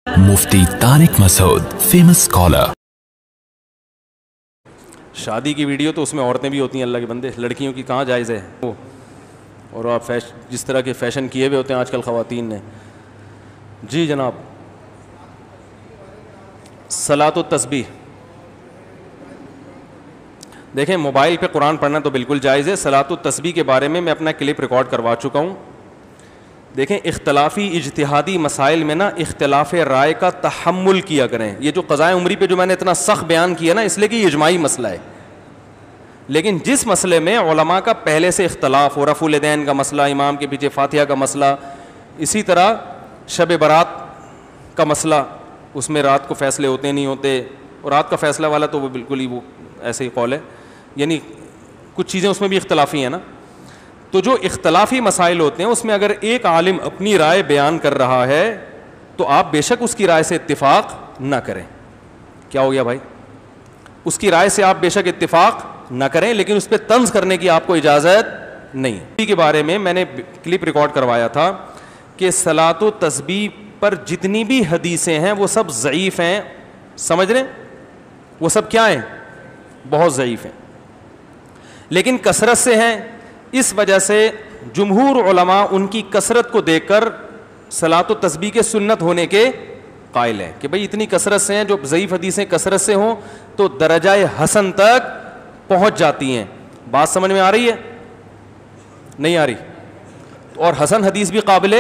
مفتی طارق مسعود famous scholar. شادی کی video تو اس میں عورتیں بھی ہوتی ہیں، اللہ کے بندے، لڑکیوں کی کہاں جائز ہے وہ، اور آپ جس طرح کے فیشن کیے ہوئے ہوتے ہیں آج کل خواتین نے. جی جناب، صلاۃ و تسبیح. دیکھیں، موبائل پہ قرآن پڑھنا تو بالکل جائز ہے. صلاۃ و تسبیح کے بارے میں اپنا کلپ ریکارڈ کروا چکا ہوں. دیکھیں، اختلافی اجتہادی مسائل میں نا اختلاف رائے کا تحمل کیا کریں. یہ جو قضائے عمری پہ جو میں نے اتنا سخت بیان کیا نا، اس لیے کہ یہ اجماعی مسئلہ ہے. لیکن جس مسئلے میں علماء کا پہلے سے اختلاف ہو، رفع الیدین کا مسئلہ، امام کے پیچھے فاتحہ کا مسئلہ، اسی طرح شب برات کا مسئلہ، اس میں رات کو فیصلے ہوتے نہیں ہوتے، اور رات کا فیصلہ والا تو وہ بالکل ہی وہ ایسے ہی قول ہے، یعنی کچھ چیزیں اس میں بھی اختلافی ہیں نا. تو جو اختلافی مسائل ہوتے ہیں اس میں اگر ایک عالم اپنی رائے بیان کر رہا ہے تو آپ بے شک اس کی رائے سے اتفاق نہ کریں. کیا ہو گیا بھائی؟ اس کی رائے سے آپ بے شک اتفاق نہ کریں، لیکن اس پہ طنز کرنے کی آپ کو اجازت نہیں. اسی کے بارے میں نے کلپ ریکارڈ کروایا تھا کہ صلاۃ و تسبیح پر جتنی بھی حدیثیں ہیں وہ سب ضعیف ہیں. سمجھ رہے ہیں؟ وہ سب کیا ہیں؟ بہت ضعیف ہیں، لیکن کثرت سے ہیں. اس وجہ سے جمہور علماء ان کی کثرت کو دیکھ کر صلاۃ و تسبیح کے سنت ہونے کے قائل ہیں کہ بھئی اتنی کثرت سے ہیں. جو ضعیف حدیثیں کثرت سے ہوں تو درجہ حسن تک پہنچ جاتی ہیں. بات سمجھ میں آ رہی ہے؟ نہیں آ رہی؟ اور حسن حدیث بھی قابل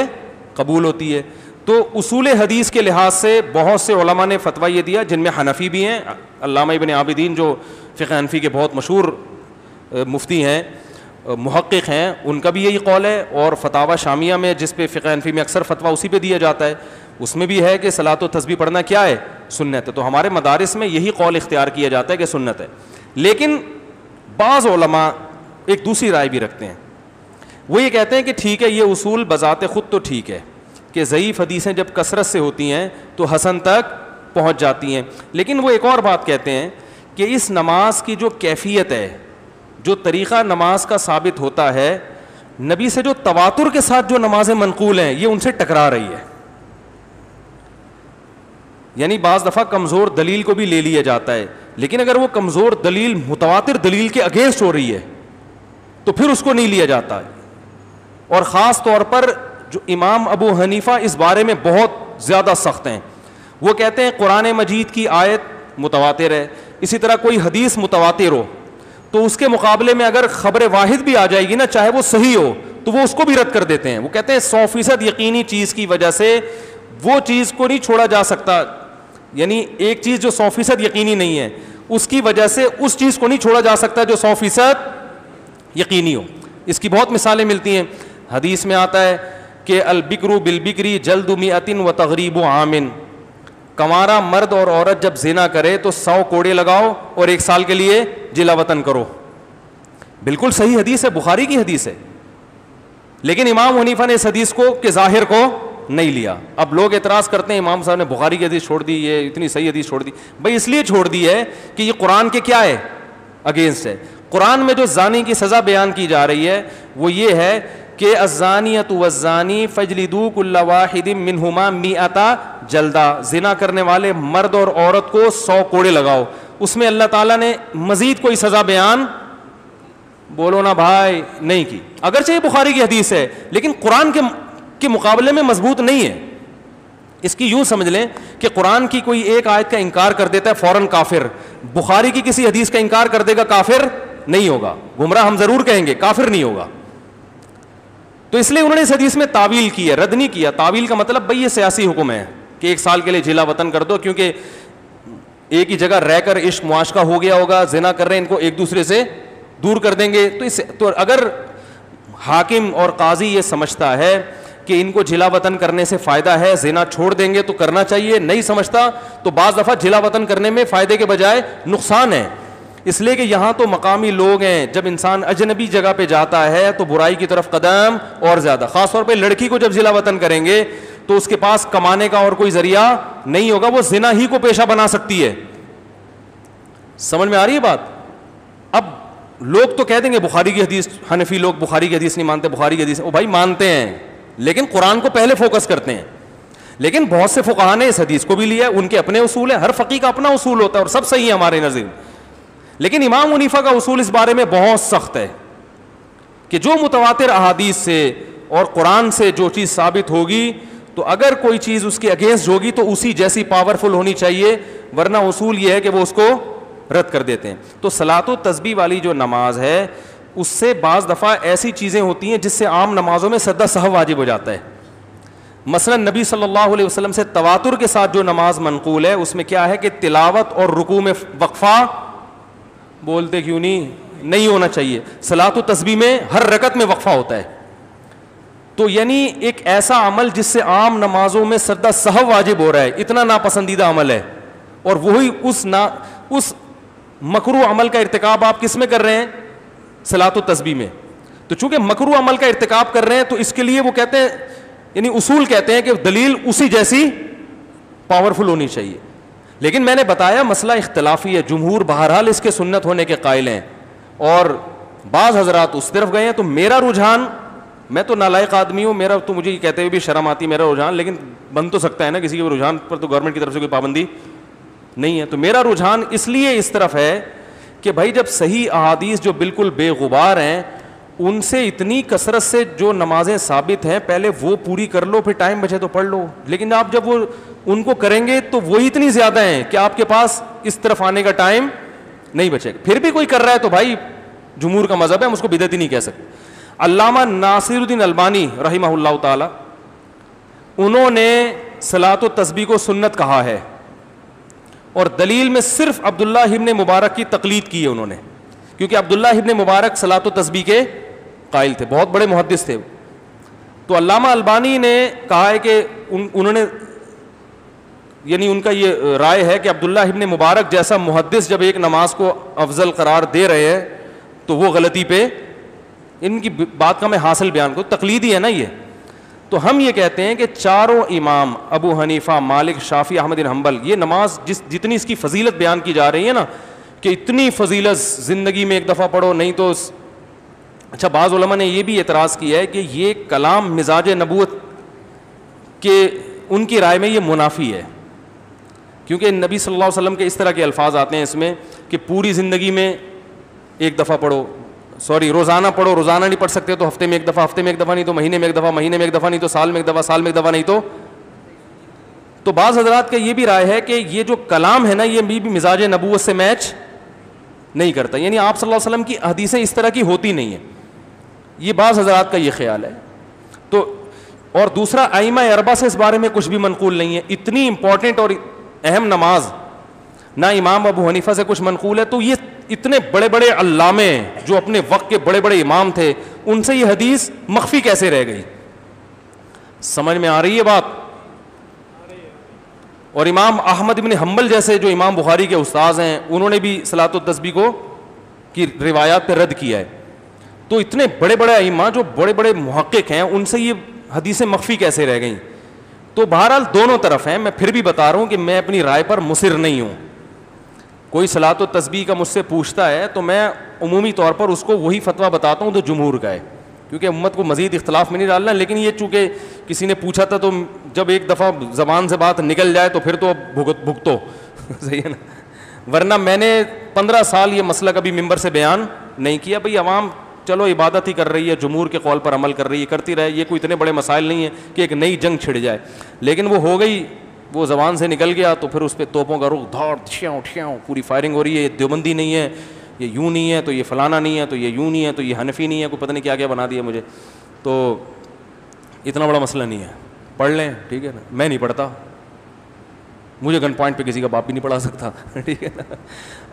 قبول ہوتی ہے. تو اصول حدیث کے لحاظ سے بہت سے علماء نے فتویٰ یہ دیا، جن میں حنفی بھی ہیں. علامہ ابن عابدین جو فقہ حنفی کے بہت مشہور مفتی ہیں، محقق ہیں، ان کا بھی یہی قول ہے. اور فتاوی شامیہ میں جس پہ فقہ حنفی میں اکثر فتویٰ اسی پہ دیا جاتا ہے، اس میں بھی ہے کہ صلاۃ و تسبیح پڑھنا کیا ہے؟ سنت ہے. تو ہمارے مدارس میں یہی قول اختیار کیا جاتا ہے کہ سنت ہے. لیکن بعض علماء ایک دوسری رائے بھی رکھتے ہیں. وہ یہ کہتے ہیں کہ ٹھیک ہے، یہ اصول بذات خود تو ٹھیک ہے کہ ضعیف حدیثیں جب کثرت سے ہوتی ہیں تو حسن تک پہنچ جاتی ہیں، لیکن وہ ایک اور بات کہتے ہیں کہ اس نماز کی جو کیفیت ہے، جو طریقہ نماز کا ثابت ہوتا ہے، نبی سے جو تواتر کے ساتھ جو نمازیں منقول ہیں یہ ان سے ٹکرا رہی ہے. یعنی بعض دفعہ کمزور دلیل کو بھی لے لیا جاتا ہے، لیکن اگر وہ کمزور دلیل متواتر دلیل کے اگینسٹ ہو رہی ہے تو پھر اس کو نہیں لیا جاتا. اور خاص طور پر جو امام ابو حنیفہ اس بارے میں بہت زیادہ سخت ہیں. وہ کہتے ہیں قرآن مجید کی آیت متواتر ہے، اسی طرح کوئی حدیث متواتر ہو تو اس کے مقابلے میں اگر خبر واحد بھی آ جائے گی نا، چاہے وہ صحیح ہو، تو وہ اس کو بھی رد کر دیتے ہیں. وہ کہتے ہیں 100% یقینی چیز کی وجہ سے وہ چیز کو نہیں چھوڑا جا سکتا. یعنی ایک چیز جو 100% یقینی نہیں ہے، اس کی وجہ سے اس چیز کو نہیں چھوڑا جا سکتا جو 100% یقینی ہو. اس کی بہت مثالیں ملتی ہیں. حدیث میں آتا ہے کہ البکر بالبکری جلد مئۃ و تغریب عام. کنوارا مرد اور عورت جب زنا کرے تو 100 کوڑے لگاؤ اور 1 سال کے لیے جلا وطن کرو. بالکل صحیح حدیث ہے، بخاری کی حدیث ہے. لیکن امام حنیفہ نے اس حدیث کو کے ظاہر کو نہیں لیا. اب لوگ اعتراض کرتے ہیں امام صاحب نے بخاری کی حدیث چھوڑ دی، یہ اتنی صحیح حدیث چھوڑ دی. بھائی اس لیے چھوڑ دی ہے کہ یہ قرآن کے کیا ہے؟ اگینسٹ ہے. قرآن میں جو زانی کی سزا بیان کی جا رہی ہے وہ یہ ہے کہ الزانیۃ والزانی فاجلدوا کل واحد منہما 100 جلدہ. زنا کرنے والے مرد اور عورت کو 100 کوڑے لگاؤ. اس میں اللہ تعالیٰ نے مزید کوئی سزا بیان، بولو نا بھائی، نہیں کی. اگرچہ یہ بخاری کی حدیث ہے لیکن قرآن کے مقابلے میں مضبوط نہیں ہے. اس کی یوں سمجھ لیں کہ قرآن کی کوئی ایک آیت کا انکار کر دیتا ہے فوراً کافر، بخاری کی کسی حدیث کا انکار کر دے گا کافر نہیں ہوگا. گمراہ ہم ضرور کہیں گے، کافر نہیں ہوگا. تو اس لیے انہوں نے اس حدیث میں تعویل کی ہے، رد نہیں کیا. تعویل کا مطلب بھئی یہ سیاسی حکم ہے کہ 1 سال کے لیے جلا وطن کر دو، کیونکہ ایک ہی جگہ رہ کر عشق معاشقہ ہو گیا ہوگا، زنا کر رہے ہیں، ان کو ایک دوسرے سے دور کر دیں گے. تو اگر حاکم اور قاضی یہ سمجھتا ہے کہ ان کو جلا وطن کرنے سے فائدہ ہے، زنا چھوڑ دیں گے تو کرنا چاہیے، نہیں سمجھتا تو بعض دفعہ جلا وطن کرنے میں فائدے کے بجائے نقصان ہے. اس لیے کہ یہاں تو مقامی لوگ ہیں، جب انسان اجنبی جگہ پہ جاتا ہے تو برائی کی طرف قدم اور زیادہ. خاص طور پہ لڑکی کو جب جلا وطن کریں گے تو اس کے پاس کمانے کا اور کوئی ذریعہ نہیں ہوگا، وہ زنا ہی کو پیشہ بنا سکتی ہے. سمجھ میں آ رہی ہے بات؟ اب لوگ تو کہہ دیں گے بخاری کی حدیث، حنفی لوگ بخاری کی حدیث نہیں مانتے، بخاری کی حدیث، او بھائی مانتے ہیں لیکن قرآن کو پہلے فوکس کرتے ہیں. لیکن بہت سے فقہا نے اس حدیث کو بھی لیا ہے, ان کے اپنے اصول ہیں, ہر فقیہ کا اپنا اصول ہوتا ہے اور سب صحیح ہے ہمارے نظر. لیکن امام حنیفہ کا اصول اس بارے میں بہت سخت ہے کہ جو متواتر احادیث سے اور قرآن سے جو چیز ثابت ہوگی تو اگر کوئی چیز اس کے اگینسٹ ہوگی تو اسی جیسی پاورفل ہونی چاہیے, ورنہ اصول یہ ہے کہ وہ اس کو رد کر دیتے ہیں. تو صلاۃ و تسبیح والی جو نماز ہے اس سے بعض دفعہ ایسی چیزیں ہوتی ہیں جس سے عام نمازوں میں سجدہ سہو واجب ہو جاتا ہے. مثلا نبی صلی اللہ علیہ وسلم سے تواتر کے ساتھ جو نماز منقول ہے اس میں کیا ہے کہ تلاوت اور رکوع میں وقفہ, بولتے کیوں نہیں ہونا چاہیے. صلاۃ و تسبیح میں ہر رکعت میں وقفہ ہوتا ہے. تو یعنی ایک ایسا عمل جس سے عام نمازوں میں سجدہ سہو واجب ہو رہا ہے, اتنا ناپسندیدہ عمل ہے, اور وہی اس مکروہ عمل کا ارتکاب آپ کس میں کر رہے ہیں؟ صلاۃ و تسبیح میں. تو چونکہ مکروہ عمل کا ارتکاب کر رہے ہیں تو اس کے لیے وہ کہتے ہیں, یعنی اصول کہتے ہیں کہ دلیل اسی جیسی پاورفل ہونی چاہیے. لیکن میں نے بتایا مسئلہ اختلافی ہے, جمہور بہرحال اس کے سنت ہونے کے قائل ہیں اور بعض حضرات اس طرف گئے ہیں. تو میرا رجحان, میں تو نالائق آدمی ہوں, میرا تو مجھے یہ کہتے ہوئے بھی شرم آتی میرا رجحان, لیکن بن تو سکتا ہے نا کسی کے رجحان پر, تو گورنمنٹ کی طرف سے کوئی پابندی نہیں ہے. تو میرا رجحان اس لیے اس طرف ہے کہ بھائی جب صحیح احادیث جو بالکل بے غبار ہیں ان سے اتنی کثرت سے جو نمازیں ثابت ہیں پہلے وہ پوری کر لو, پھر ٹائم بچے تو پڑھ لو. لیکن آپ جب وہ ان کو کریں گے تو وہی اتنی زیادہ ہیں کہ آپ کے پاس اس طرف آنے کا ٹائم نہیں بچے گا. پھر بھی کوئی کر رہا ہے تو بھائی جمہور کا مذہب ہے, ہم اس کو بدعت ہی نہیں کہہ سکتے. علامہ ناصر الدین البانی رحمہ اللہ تعالی, انہوں نے صلاۃ و تسبیح کو سنت کہا ہے اور دلیل میں صرف عبداللہ ابن مبارک کی تقلید کی ہے انہوں نے, کیونکہ عبداللہ ابن مبارک صلاۃ و تسبیح کے قائل تھے, بہت بڑے محدث تھے. تو علامہ البانی نے کہا ہے کہ انہوں نے, یعنی ان کا یہ رائے ہے کہ عبداللہ ابن مبارک جیسا محدث جب ایک نماز کو افضل قرار دے رہے ہیں تو وہ غلطی پہ, ان کی بات کا میں حاصل بیان کو, تقلیدی ہے نا یہ. تو ہم یہ کہتے ہیں کہ چاروں امام ابو حنیفہ, مالک, شافعی, احمد بن حنبل, یہ نماز جتنی اس کی فضیلت بیان کی جا رہی ہے نا کہ اتنی فضیلت زندگی میں ایک دفعہ پڑھو نہیں تو. اچھا بعض علماء نے یہ بھی اعتراض کیا ہے کہ یہ کلام مزاج نبوت کے ان کی رائے میں یہ منافی ہے, کیونکہ نبی صلی اللہ علیہ وسلم کے اس طرح کے الفاظ آتے ہیں اس میں کہ پوری زندگی میں ایک دفعہ پڑھو, روزانہ پڑھو, روزانہ نہیں پڑھ سکتے تو ہفتے میں ایک دفعہ, ہفتے میں ایک دفعہ نہیں تو مہینے میں ایک دفعہ, مہینے میں ایک دفعہ نہیں تو سال میں ایک دفعہ, سال میں ایک دفعہ نہیں تو. تو بعض حضرات کا یہ بھی رائے ہے کہ یہ جو کلام ہے نا یہ بھی مزاج نبوت سے میچ نہیں کرتا, یعنی آپ صلی اللہ علیہ وسلم کی حدیثیں اس طرح کی ہوتی نہیں ہیں, یہ بعض حضرات کا یہ خیال ہے. تو اور دوسرا ائمہ اربعہ سے اس بارے میں کچھ بھی منقول نہیں ہے. اتنی امپورٹنٹ اور اہم نماز نہ امام ابو حنیفہ سے کچھ منقول ہے, تو یہ اتنے بڑے بڑے علامے جو اپنے وقت کے بڑے بڑے امام تھے ان سے یہ حدیث مخفی کیسے رہ گئی؟ سمجھ میں آ رہی ہے بات؟ اور امام احمد بن حنبل جیسے جو امام بخاری کے استاذ ہیں انہوں نے بھی صلاۃ و تسبیح کو کی روایات پہ رد کیا ہے. تو اتنے بڑے بڑے ائمہ جو بڑے بڑے محقق ہیں ان سے یہ حدیثیں مخفی کیسے رہ گئیں؟ تو بہرحال دونوں طرف ہیں. میں پھر بھی بتا رہا ہوں کہ میں اپنی رائے پر مصر نہیں ہوں. کوئی صلاۃ و تسبیح کا مجھ سے پوچھتا ہے تو میں عمومی طور پر اس کو وہی فتویٰ بتاتا ہوں تو جمہور کا ہے, کیونکہ امت کو مزید اختلاف میں نہیں ڈالنا. لیکن یہ چونکہ کسی نے پوچھا تھا تو جب ایک دفعہ زبان سے بات نکل جائے تو پھر تو بھگتو صحیح ہے نا, ورنہ میں نے 15 سال یہ مسئلہ کبھی ممبر سے بیان نہیں کیا. بھئی عوام چلو عبادت ہی کر رہی ہے, جمہور کے قول پر عمل کر رہی ہے, کرتی رہے, یہ کوئی اتنے بڑے مسائل نہیں ہیں کہ ایک نئی جنگ چھڑ جائے. لیکن وہ ہو گئی, وہ زبان سے نکل گیا تو پھر اس پہ توپوں کا رخ دھاڑ ٹھیاؤ پوری فائرنگ ہو رہی ہے. یہ دیوبندی نہیں ہے, یہ یوں نہیں ہے, تو یہ فلانا نہیں ہے, تو یہ یوں نہیں ہے, تو یہ حنفی نہیں ہے, کوئی پتہ نہیں کیا کیا بنا دیا مجھے. تو اتنا بڑا مسئلہ نہیں ہے, پڑھ لیں ٹھیک ہے نا. میں نہیں پڑھتا, مجھے گن پوائنٹ پہ کسی کا باپ بھی نہیں پڑھا سکتا ٹھیک ہے نا.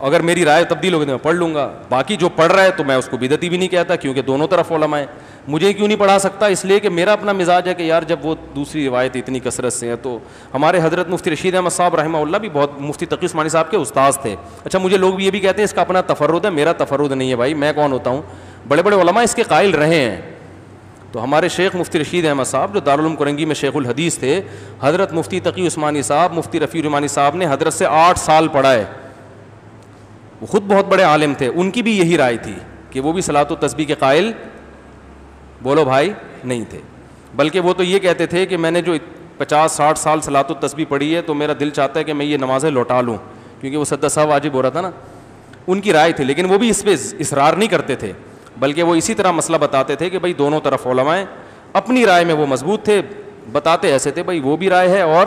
اگر میری رائے تبدیل ہوگی تو میں پڑھ لوں گا. باقی جو پڑھ رہا ہے تو میں اس کو بدعتی بھی نہیں کہتا, کیونکہ دونوں طرف علماء ہیں. مجھے کیوں نہیں پڑھا سکتا؟ اس لیے کہ میرا اپنا مزاج ہے کہ یار جب وہ دوسری روایت اتنی کثرت سے ہے. تو ہمارے حضرت مفتی رشید احمد صاحب رحمہ اللہ بھی بہت, مفتی تقی عثمانی صاحب کے استاذ تھے. اچھا مجھے لوگ بھی یہ بھی کہتے ہیں اس کا اپنا تفرد ہے, میرا تفرد نہیں ہے بھائی, میں کون ہوتا ہوں؟ بڑے بڑے علماء اس کے قائل رہے ہیں. تو ہمارے شیخ مفتی رشید احمد صاحب جو دارالعلوم کرنگی میں شیخ الحدیث تھے, حضرت مفتی تقی عثمانی صاحب, مفتی رفیع الرحمانی صاحب نے حضرت سے 8 سال پڑھا ہے. وہ خود بہت بڑے عالم تھے, ان کی بھی یہی رائے تھی کہ وہ بھی صلاۃ و تسبیح کے قائل بولو بھائی نہیں تھے. بلکہ وہ تو یہ کہتے تھے کہ میں نے جو 50-60 سال صلاۃ التسبیح پڑھی ہے تو میرا دل چاہتا ہے کہ میں یہ نمازیں لوٹا لوں, کیونکہ وہ سدا صاحب واجب ہو رہا تھا نا, ان کی رائے تھی, لیکن وہ بھی اس پہ اصرار نہیں کرتے تھے, بلکہ وہ اسی طرح مسئلہ بتاتے تھے کہ بھائی دونوں طرف علماء ہیں, اپنی رائے میں وہ مضبوط تھے, بتاتے ایسے تھے بھائی وہ بھی رائے ہے اور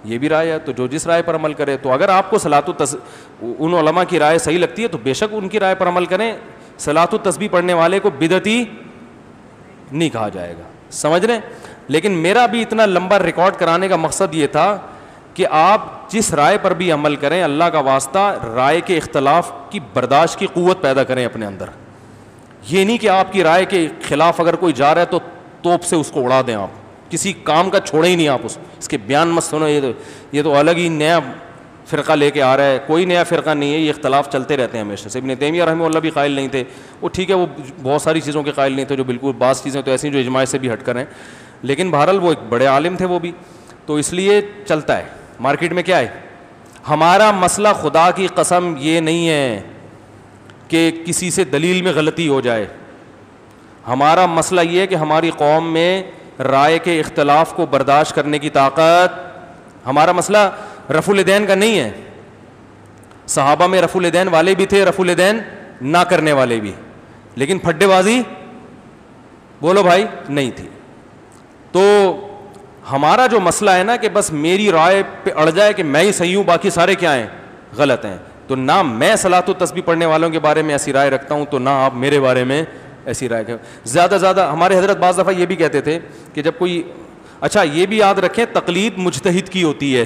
یہ بھی رائے ہے, تو جو جس رائے پر عمل کرے. تو اگر آپ کو ان علماء کی رائے صحیح لگتی ہے تو بے شک ان کی رائے پر عمل کریں. صلاۃ التسبیح پڑھنے والے کو بدعتی نہیں کہا جائے گا, سمجھ رہے ہیں. لیکن میرا بھی اتنا لمبا ریکارڈ کرانے کا مقصد یہ تھا کہ آپ جس رائے پر بھی عمل کریں, اللہ کا واسطہ رائے کے اختلاف کی برداشت کی قوت پیدا کریں اپنے اندر. یہ نہیں کہ آپ کی رائے کے خلاف اگر کوئی جا رہا ہے تو توپ سے اس کو اڑا دیں, آپ کسی کام کا چھوڑیں ہی نہیں, آپ اس کے بیان مت سنو, یہ تو الگ ہی نیا فرقہ لے کے آ رہا ہے. کوئی نیا فرقہ نہیں ہے, یہ اختلاف چلتے رہتے ہیں ہمیشہ سے. ابن تیمیہ رحمہ اللہ بھی قائل نہیں تھے, وہ ٹھیک ہے وہ بہت ساری چیزوں کے قائل نہیں تھے جو بالکل, بعض چیزیں تو ایسی جو اجماع سے بھی ہٹ کر ہیں, لیکن بہرحال وہ ایک بڑے عالم تھے وہ بھی. تو اس لیے چلتا ہے مارکیٹ میں. کیا ہے ہمارا مسئلہ, خدا کی قسم یہ نہیں ہے کہ کسی سے دلیل میں غلطی ہو جائے. ہمارا مسئلہ یہ ہے کہ ہماری قوم میں رائے کے اختلاف کو برداشت کرنے کی طاقت. ہمارا مسئلہ رفع الیدین کا نہیں ہے. صحابہ میں رفع الیدین والے بھی تھے, رفع الیدین نہ کرنے والے بھی, لیکن پھڈے بازی بولو بھائی نہیں تھی. تو ہمارا جو مسئلہ ہے نا کہ بس میری رائے پہ اڑ جائے کہ میں ہی صحیح ہوں, باقی سارے کیا ہیں غلط ہیں. تو نہ میں صلاۃ التسبیح پڑھنے والوں کے بارے میں ایسی رائے رکھتا ہوں, تو نہ آپ میرے بارے میں ایسی رائے کہ زیادہ زیادہ. ہمارے حضرت بعض دفعہ یہ بھی کہتے تھے کہ جب کوئی, اچھا یہ بھی یاد رکھیں تقلید مجتہد کی ہوتی ہے,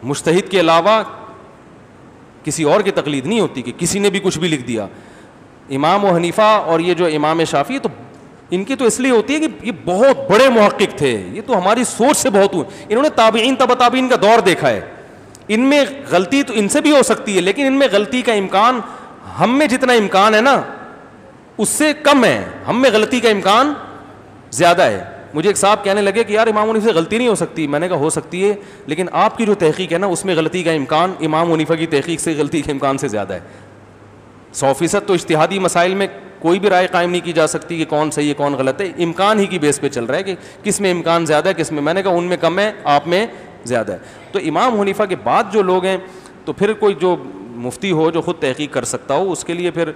مجتہد کے علاوہ کسی اور کی تقلید نہیں ہوتی کہ کسی نے بھی کچھ بھی لکھ دیا. امام و حنیفہ اور یہ جو امام شافعی, تو ان کی تو اس لیے ہوتی ہے کہ یہ بہت بڑے محقق تھے, یہ تو ہماری سوچ سے بہت ہوئے, انہوں نے تابعین تبع تابعین کا دور دیکھا ہے. ان میں غلطی تو ان سے بھی ہو سکتی ہے, لیکن ان میں غلطی کا امکان ہم میں جتنا امکان ہے نا اس سے کم ہے, ہم میں غلطی کا امکان زیادہ ہے. مجھے ایک صاحب کہنے لگے کہ یار امام حنیفہ سے غلطی نہیں ہو سکتی. میں نے کہا ہو سکتی ہے, لیکن آپ کی جو تحقیق ہے نا اس میں غلطی کا امکان امام حنیفہ کی تحقیق سے غلطی کے امکان سے زیادہ ہے. 100% تو اجتہادی مسائل میں کوئی بھی رائے قائم نہیں کی جا سکتی کہ کون صحیح ہے کون غلط ہے, امکان ہی کی بیس پہ چل رہا ہے کہ کس میں امکان زیادہ ہے کس میں. میں نے کہا ان میں کم ہے, آپ میں زیادہ ہے. تو امام حنیفہ کے بعد جو لوگ ہیں, تو پھر کوئی جو مفتی ہو جو خود تحقیق کر سکتا ہو, اس کے لیے پھر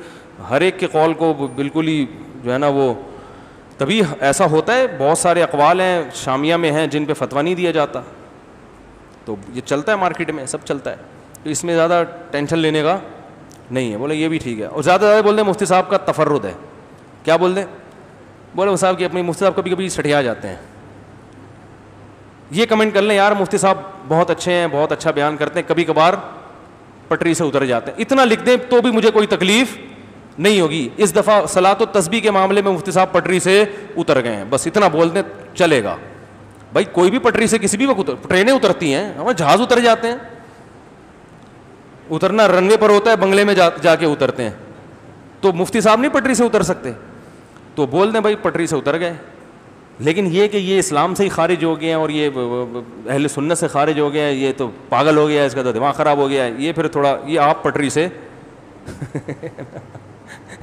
ہر ایک کے قول کو بالکل ہی جو ہے نا وہ, تبھی ایسا ہوتا ہے. بہت سارے اقوال ہیں شامیہ میں ہیں جن پہ فتویٰ نہیں دیا جاتا, تو یہ چلتا ہے مارکیٹ میں, سب چلتا ہے. تو اس میں زیادہ ٹینشن لینے کا نہیں ہے. بولے یہ بھی ٹھیک ہے, اور زیادہ زیادہ بول دیں مفتی صاحب کا تفرد ہے. کیا بول دیں, بولے صاحب کہ اپنی مفتی صاحب کبھی کبھی سٹیا جاتے ہیں. یہ کمنٹ کر لیں یار مفتی صاحب بہت اچھے ہیں, بہت اچھا بیان کرتے ہیں, کبھی کبھار پٹری سے اتر جاتے ہیں. اتنا لکھ دیں تو بھی مجھے کوئی تکلیف نہیں ہوگی. اس دفعہ صلاۃ التسبیح کے معاملے میں مفتی صاحب پٹری سے اتر گئے ہیں, بس اتنا بول دیں چلے گا. بھائی کوئی بھی پٹری سے کسی بھی وقت ٹرینیں اترتی ہیں, ہمارے جہاز اتر جاتے ہیں. اترنا رن وے پر ہوتا ہے, بنگلے میں جا کے اترتے ہیں. تو مفتی صاحب نہیں پٹری سے اتر سکتے, تو بول دیں بھائی پٹری سے اتر گئے. لیکن یہ کہ یہ اسلام سے ہی خارج ہو گئے ہیں اور یہ اہل سنت سے خارج ہو گیا ہے, یہ تو پاگل ہو گیا ہے, اس کا تو دماغ خراب ہو گیا ہے, یہ پھر تھوڑا, یہ آپ پٹری سے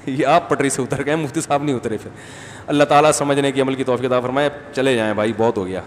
یہ آپ پٹری سے اتر گئے, مفتی صاحب نہیں اترے. پھر اللہ تعالیٰ سمجھنے کی عمل کی توفیق عطا فرمائے. چلے جائیں بھائی, بہت ہو گیا.